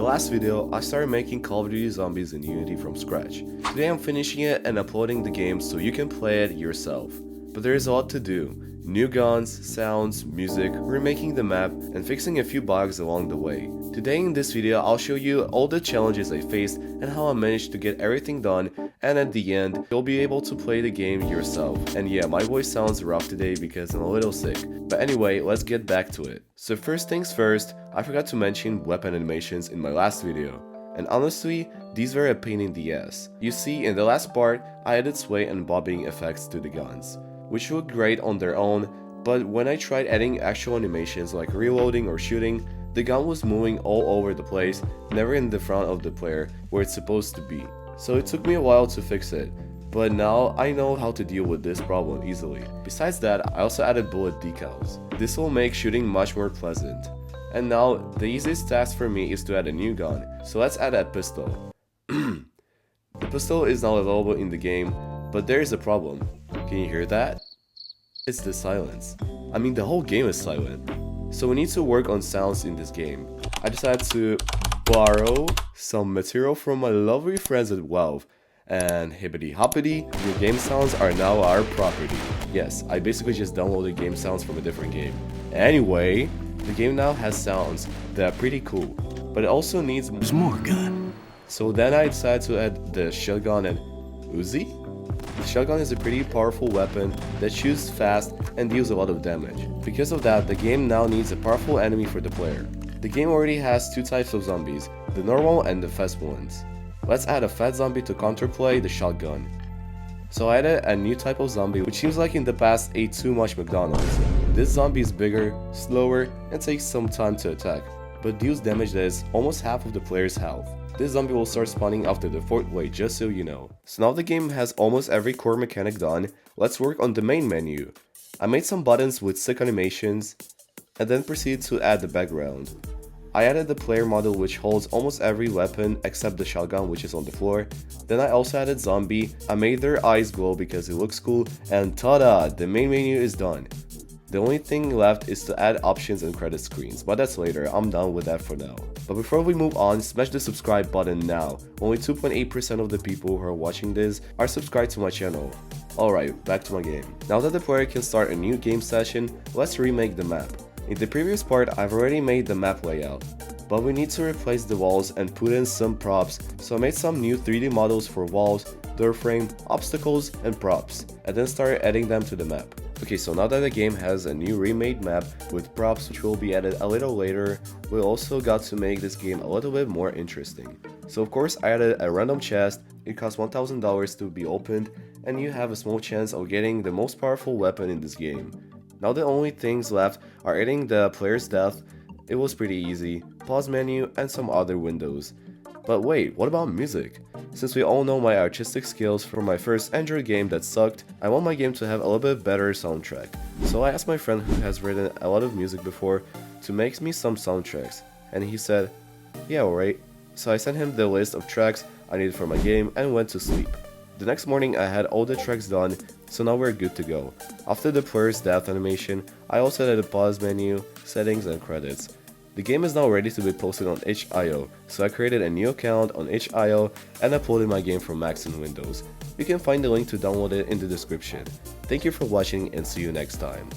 the last video, I started making Call of Duty Zombies in Unity from scratch. Today I'm finishing it and uploading the game so you can play it yourself. But there is a lot to do. New guns, sounds, music, remaking the map, and fixing a few bugs along the way. Today in this video, I'll show you all the challenges I faced and how I managed to get everything done, and at the end, you'll be able to play the game yourself. And yeah, my voice sounds rough today because I'm a little sick. But anyway, let's get back to it. So first things first, I forgot to mention weapon animations in my last video. And honestly, these were a pain in the ass. You see, in the last part, I added sway and bobbing effects to the guns, which look great on their own, but when I tried adding actual animations like reloading or shooting, the gun was moving all over the place, never in the front of the player where it's supposed to be. So it took me a while to fix it, but now I know how to deal with this problem easily. Besides that, I also added bullet decals. This will make shooting much more pleasant. And now, the easiest task for me is to add a new gun, so let's add a pistol. The pistol is now available in the game, but there is a problem. Can you hear that? It's the silence. I mean, the whole game is silent. So we need to work on sounds in this game. I decided to borrow some material from my lovely friends at Valve. And hippity hoppity, your game sounds are now our property. Yes, I basically just downloaded game sounds from a different game. Anyway, the game now has sounds that are pretty cool, but it also needs more gun. So then I decided to add the shotgun and Uzi. The shotgun is a pretty powerful weapon that shoots fast and deals a lot of damage. Because of that, the game now needs a powerful enemy for the player. The game already has two types of zombies, the normal and the fast ones. Let's add a fat zombie to counterplay the shotgun. So I added a new type of zombie which seems like in the past ate too much McDonald's. This zombie is bigger, slower, and takes some time to attack, but deals damage that is almost half of the player's health. This zombie will start spawning after the 4th wave, just so you know. So now the game has almost every core mechanic done, let's work on the main menu. I made some buttons with sick animations, and then proceeded to add the background. I added the player model which holds almost every weapon except the shotgun which is on the floor. Then I also added zombie, I made their eyes glow because it looks cool, and ta-da! The main menu is done. The only thing left is to add options and credit screens, but that's later, I'm done with that for now. But before we move on, smash the subscribe button now. Only 2.8% of the people who are watching this are subscribed to my channel. Alright, back to my game. Now that the player can start a new game session, let's remake the map. In the previous part, I've already made the map layout, but we need to replace the walls and put in some props, so I made some new 3D models for walls, door frame, obstacles, and props, and then started adding them to the map. Okay, so now that the game has a new remade map with props which will be added a little later, we also got to make this game a little bit more interesting. So of course I added a random chest, it costs $1,000 to be opened, and you have a small chance of getting the most powerful weapon in this game. Now the only things left are adding the player's death. It was pretty easy, pause menu, and some other windows. But wait, what about music? Since we all know my artistic skills from my first Android game that sucked, I want my game to have a little bit better soundtrack. So I asked my friend who has written a lot of music before to make me some soundtracks, and he said, yeah, alright. So I sent him the list of tracks I needed for my game and went to sleep. The next morning I had all the tracks done, so now we're good to go. After the player's death animation, I also added a pause menu, settings, and credits. The game is now ready to be posted on itch.io, so I created a new account on itch.io and uploaded my game from Macs and Windows. You can find the link to download it in the description. Thank you for watching and see you next time.